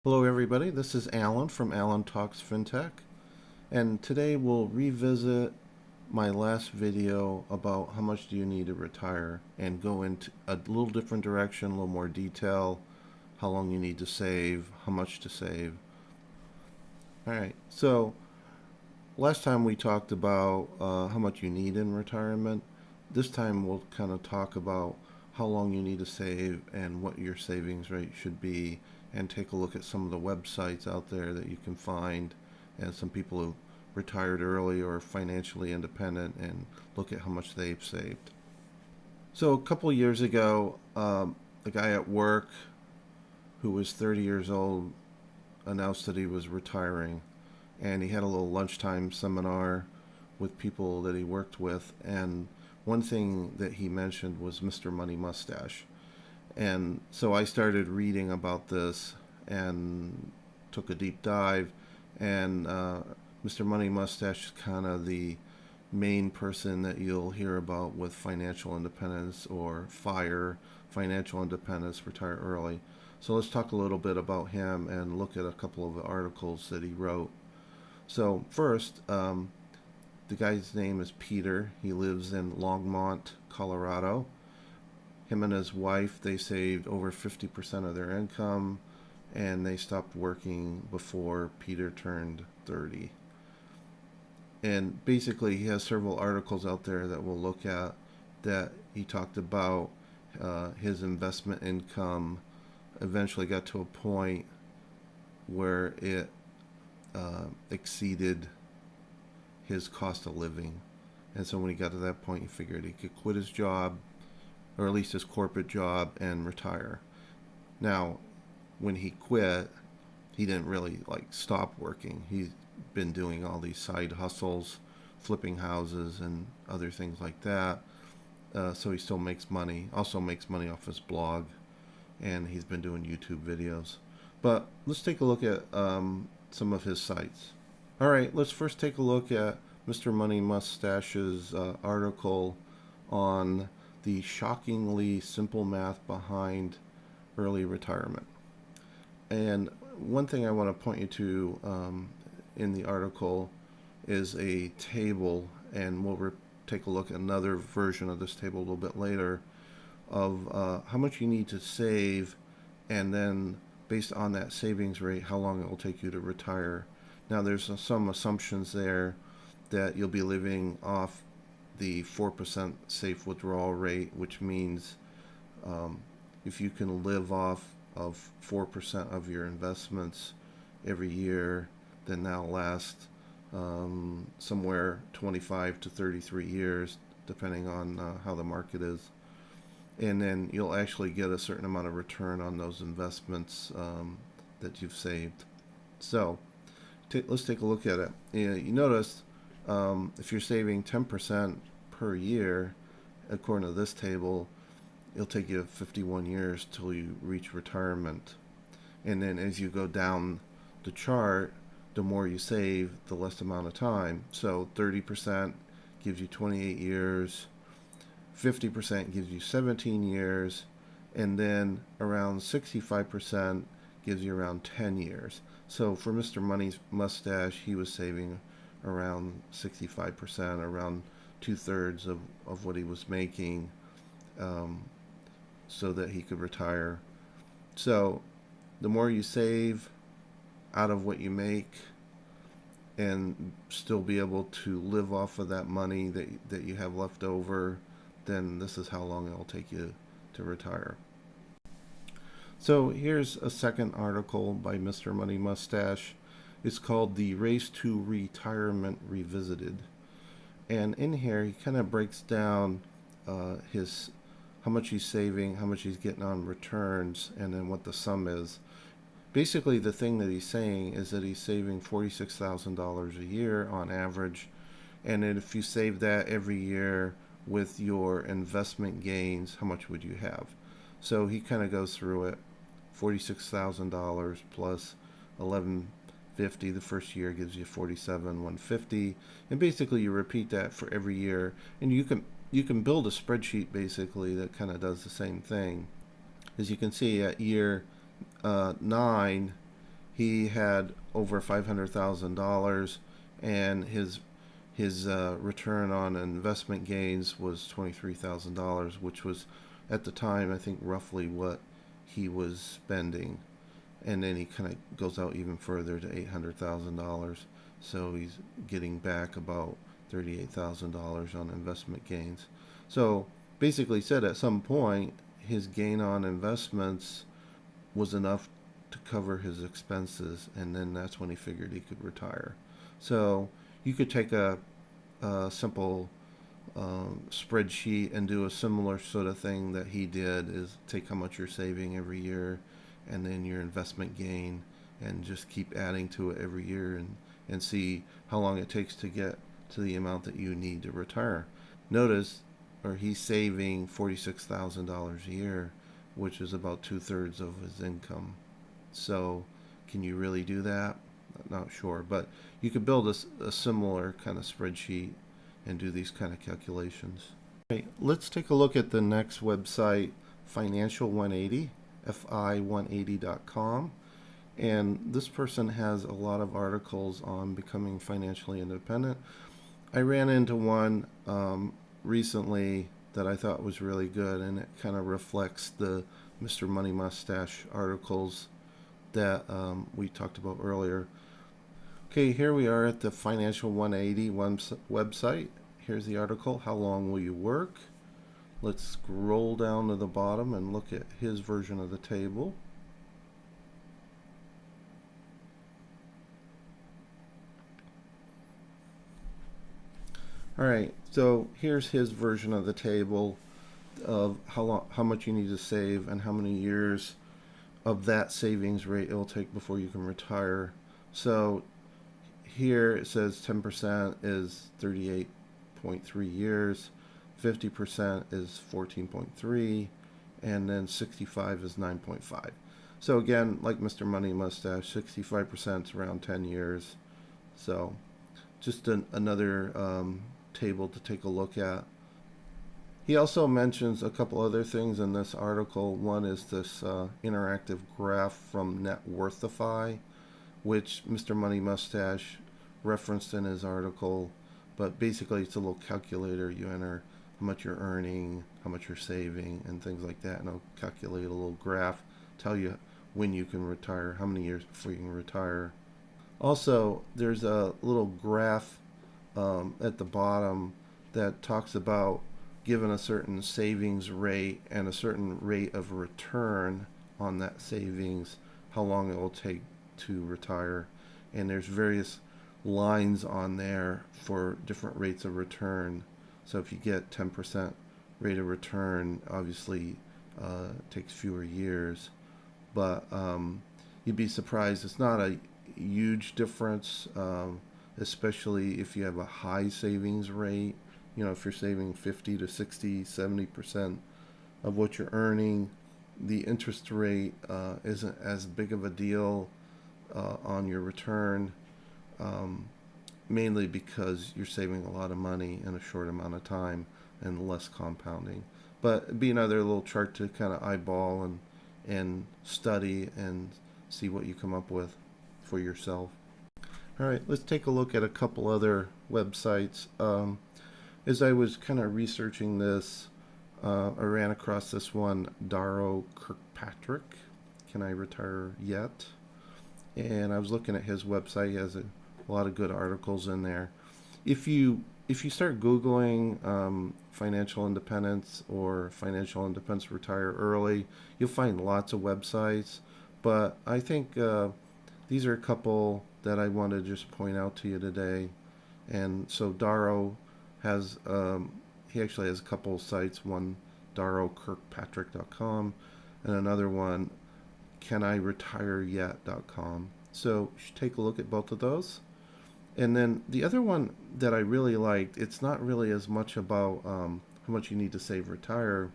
Hello everybody, this is Alan from Alan Talks FinTech, and today we'll revisit my last video about how much do you need to retire and go into a little different direction, a little more detail, how long you need to save, how much to save. Alright, so last time we talked about how much you need in retirement. This time we'll kind of talk about how long you need to save and what your savings rate should be, and take a look at some of the websites out there that you can find and some people who retired early or financially independent and look at how much they've saved. So a couple years ago, a guy at work who was 30 years old announced that he was retiring, and he had a little lunchtime seminar with people that he worked with, and one thing that he mentioned was Mr. Money Mustache. And so I started reading about this and took a deep dive. And Mr. Money Mustache is kind of the main person that you'll hear about with financial independence or FIRE, financial independence, retire early. So let's talk a little bit about him and look at a couple of the articles that he wrote. So first, the guy's name is Peter. He lives in Longmont, Colorado. Him and his wife, they saved over 50% of their income, and they stopped working before Peter turned 30. And basically, he has several articles out there that we'll look at that he talked about his investment income eventually got to a point where it exceeded his cost of living. And so when he got to that point, he figured he could quit his job, or at least his corporate job, and retire. Now, when he quit, he didn't really stop working. He's been doing all these side hustles, flipping houses and other things like that. So he still makes money. Also makes money off his blog, and he's been doing YouTube videos. But let's take a look at some of his sites. All right, let's first take a look at Mr. Money Mustache's article on the shockingly simple math behind early retirement. And one thing I want to point you to in the article is a table, and we'll take a look at another version of this table a little bit later, of how much you need to save, and then based on that savings rate, how long it will take you to retire. Now, there's some assumptions there that you'll be living off the 4% safe withdrawal rate, which means if you can live off of 4% of your investments every year, then that'll last somewhere 25 to 33 years, depending on how the market is. And then you'll actually get a certain amount of return on those investments that you've saved. So let's take a look at it. You notice if you're saving 10% per year, according to this table, it'll take you 51 years till you reach retirement. And then as you go down the chart, the more you save, the less amount of time. So 30% gives you 28 years, 50% gives you 17 years, and then around 65% gives you around 10 years. So for Mr. Money Mustache, he was saving around 65%, around 2/3 of what he was making, so that he could retire. So the more you save out of what you make and still be able to live off of that money that you have left over, then this is how long it will take you to retire. So here's a second article by Mr. Money Mustache. It's called The Race to Retirement Revisited. And in here, he kind of breaks down how much he's saving, how much he's getting on returns, and then what the sum is. Basically, the thing that he's saying is that he's saving $46,000 a year on average, and then if you save that every year with your investment gains, how much would you have? So he kind of goes through it. $46,000 plus $11.50 the first year gives you $47,150, and basically you repeat that for every year, and you can build a spreadsheet basically that kind of does the same thing. As you can see, at year 9, he had over $500,000, and his return on investment gains was $23,000, which was at the time I think roughly what he was spending. And then he kind of goes out even further to $800,000, so he's getting back about $38,000 on investment gains. So basically said at some point his gain on investments was enough to cover his expenses, and then that's when he figured he could retire. So you could take a simple spreadsheet and do a similar sort of thing that he did, is take how much you're saving every year and then your investment gain, and just keep adding to it every year, and see how long it takes to get to the amount that you need to retire. Notice, or he's saving $46,000 a year, which is about 2/3 of his income. So can you really do that? Not sure, but you could build a similar kind of spreadsheet and do these kind of calculations. Okay, let's take a look at the next website, Financial 180, fi180.com. And this person has a lot of articles on becoming financially independent. I ran into one recently that I thought was really good, and it kind of reflects the Mr. Money Mustache articles that we talked about earlier. Okay, here we are at the Financial 180 website. Here's the article, How Long Will You Work? Let's scroll down to the bottom and look at his version of the table. All right, so here's his version of the table of how much you need to save and how many years of that savings rate it'll take before you can retire. So here it says 10% is 38.3 years, 50% is 14.3, and then 65 is 9.5. So again, like Mr. Money Mustache, 65% is around 10 years. So just another table to take a look at. He also mentions a couple other things in this article. One is this interactive graph from Net Worthify, which Mr. Money Mustache referenced in his article. But basically, it's a little calculator. You enter how much you're earning, how much you're saving, and things like that, and it'll calculate a little graph, tell you when you can retire, how many years before you can retire. Also, there's a little graph at the bottom that talks about, given a certain savings rate and a certain rate of return on that savings, how long it will take to retire. And there's various lines on there for different rates of return. So if you get 10% rate of return, obviously it takes fewer years, but you'd be surprised. It's not a huge difference, especially if you have a high savings rate. You know, if you're saving 50 to 60, 70% of what you're earning, the interest rate isn't as big of a deal on your return, mainly because you're saving a lot of money in a short amount of time and less compounding. But it'd be another little chart to kind of eyeball and study and see what you come up with for yourself. All right, let's take a look at a couple other websites. As I was kind of researching this, I ran across this one, Darrow Kirkpatrick, Can I Retire Yet? And I was looking at his website. He has a lot of good articles in there. If you start Googling financial independence or financial independence retire early, you'll find lots of websites. But I think these are a couple that I want to just point out to you today. And so Darrow has, he actually has a couple of sites, one darrowkirkpatrick.com and another one caniretireyet.com. So you should take a look at both of those. And then the other one that I really liked, it's not really as much about how much you need to save retire,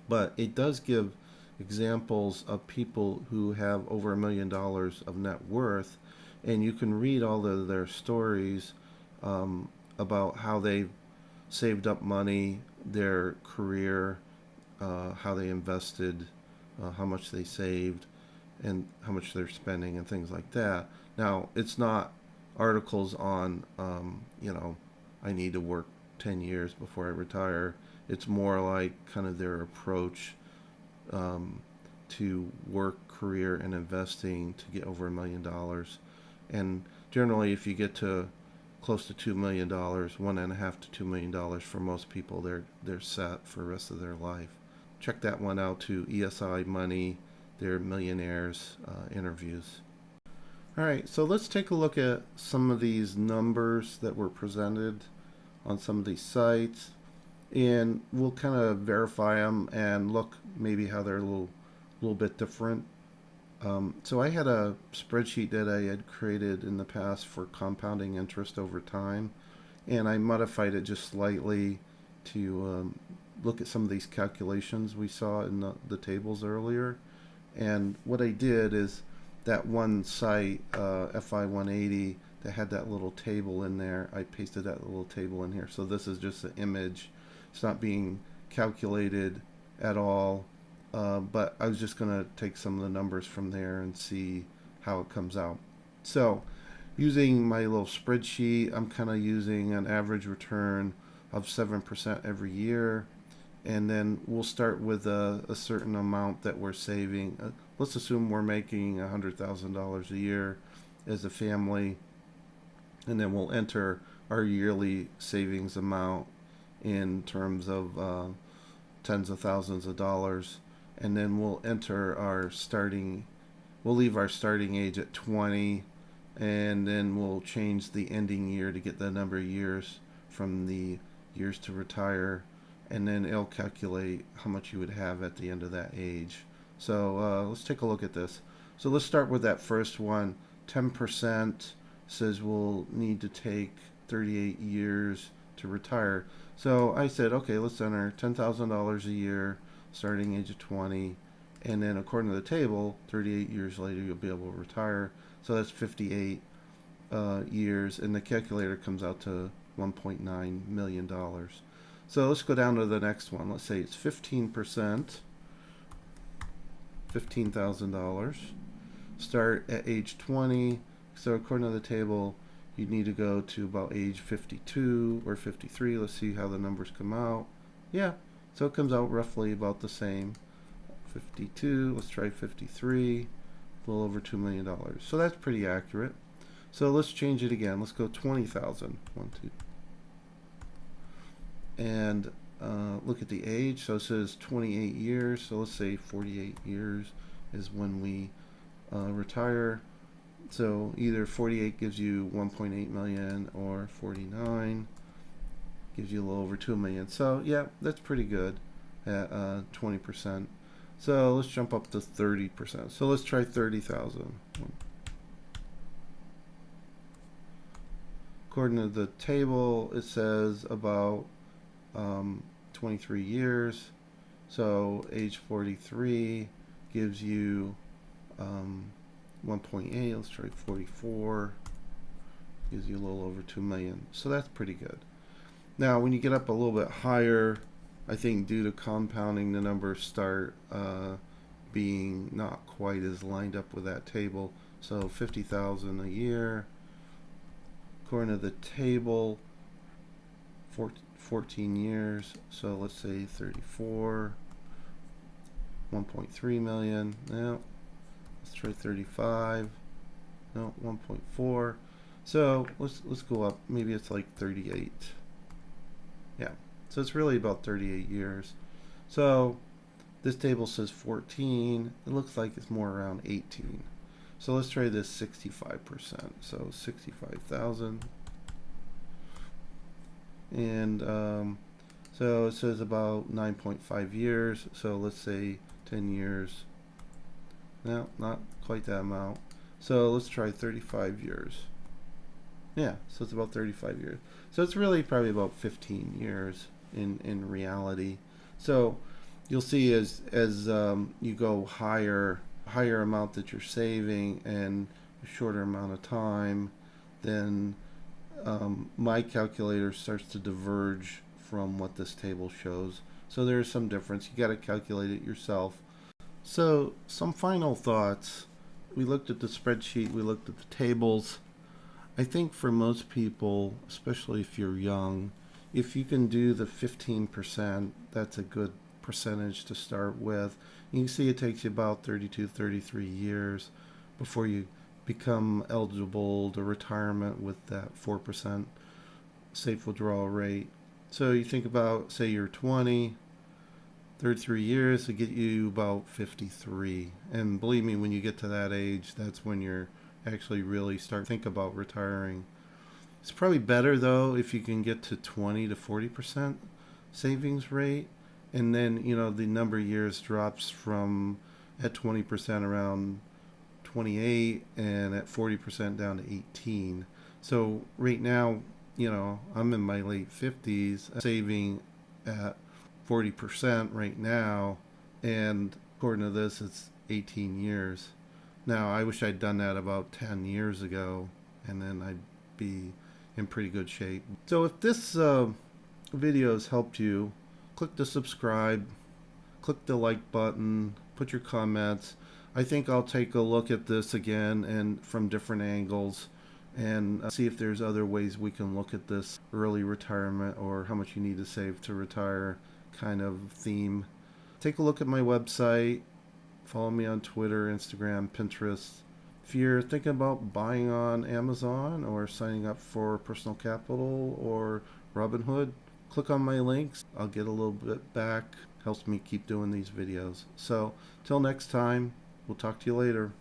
but it does give examples of people who have over $1 million of net worth, and you can read all of their stories about how they've saved up money, their career, how they invested, how much they saved, and how much they're spending and things like that. Now, it's not articles on, I need to work 10 years before I retire. It's more like kind of their approach to work, career, and investing to get over $1 million. And generally, if you get to close to $2 million, $1.5 to $2 million for most people, they're set for the rest of their life. Check that one out too. ESI Money, their Millionaires interviews. All right, so let's take a look at some of these numbers that were presented on some of these sites, and we'll kind of verify them and look maybe how they're a little bit different. So I had a spreadsheet that I had created in the past for compounding interest over time, and I modified it just slightly to look at some of these calculations we saw in the tables earlier. And what I did is that one site, FI 180, that had that little table in there, I pasted that little table in here. So this is just an image. It's not being calculated at all. But I was just going to take some of the numbers from there and see how it comes out. So using my little spreadsheet, I'm kind of using an average return of 7% every year. And then we'll start with a certain amount that we're saving. Let's assume we're making $100,000 a year as a family. And then we'll enter our yearly savings amount in terms of tens of thousands of dollars. And then we'll enter we'll leave our starting age at 20, and then we'll change the ending year to get the number of years from the years to retire, and then it'll calculate how much you would have at the end of that age. So let's take a look at this. So let's start with that first one. 10% says we'll need to take 38 years to retire. So I said, okay, let's enter $10,000 a year, starting age of 20, and then according to the table, 38 years later you'll be able to retire. So that's 58 years, and the calculator comes out to $1.9 million. So let's go down to the next one. Let's say it's 15%, $15,000. Start at age 20. So according to the table, you need to go to about age 52 or 53. Let's see how the numbers come out. Yeah, so it comes out roughly about the same. 52, let's try 53, a little over $2 million. So that's pretty accurate. So let's change it again. Let's go 20,000. 1, 2. And look at the age. So it says 28 years. So let's say 48 years is when we retire. So either 48 gives you 1.8 million or 49 gives you a little over 2 million. So yeah, that's pretty good at 20%. So let's jump up to 30%. So let's try 30,000. According to the table, it says about 23 years. So age 43 gives you 1.8. Let's try 44. Gives you a little over 2 million. So that's pretty good. Now, when you get up a little bit higher, I think due to compounding, the numbers start being not quite as lined up with that table. So 50,000 a year. According to the table, 14 years. So let's say 34. 1.3 million. No. Let's try 35. No, 1.4. So let's go up. Maybe it's like 38. Yeah. So it's really about 38 years. So this table says 14. It looks like it's more around 18. So let's try this 65%. So 65,000. And so it says about 9.5 years. So let's say 10 years. No, not quite that amount. So let's try 35 years. Yeah, so it's about 35 years. So it's really probably about 15 years in reality. So you'll see as you go higher amount that you're saving and a shorter amount of time, then my calculator starts to diverge from what this table shows. So there's some difference. You got to calculate it yourself. So some final thoughts. We looked at the spreadsheet, we looked at the tables. I think for most people, especially if you're young, if you can do the 15%, that's a good percentage to start with. You can see it takes you about 32, 33 years before you become eligible to retirement with that 4% safe withdrawal rate. So you think about, say you're 20, 33 years to get you about 53. And believe me, when you get to that age, that's when you're actually really start think about retiring. It's probably better though if you can get to 20 to 40% savings rate, and then the number of years drops from at 20% around 28 and at 40% down to 18. So right now, I'm in my late 50s, saving at 40% right now, and according to this, it's 18 years. Now, I wish I'd done that about 10 years ago, and then I'd be in pretty good shape. So if this video has helped you, click the subscribe, click the like button, put your comments. I think I'll take a look at this again and from different angles and see if there's other ways we can look at this early retirement or how much you need to save to retire kind of theme. Take a look at my website. Follow me on Twitter, Instagram, Pinterest. If you're thinking about buying on Amazon or signing up for Personal Capital or Robinhood, click on my links. I'll get a little bit back. Helps me keep doing these videos. So, till next time, we'll talk to you later.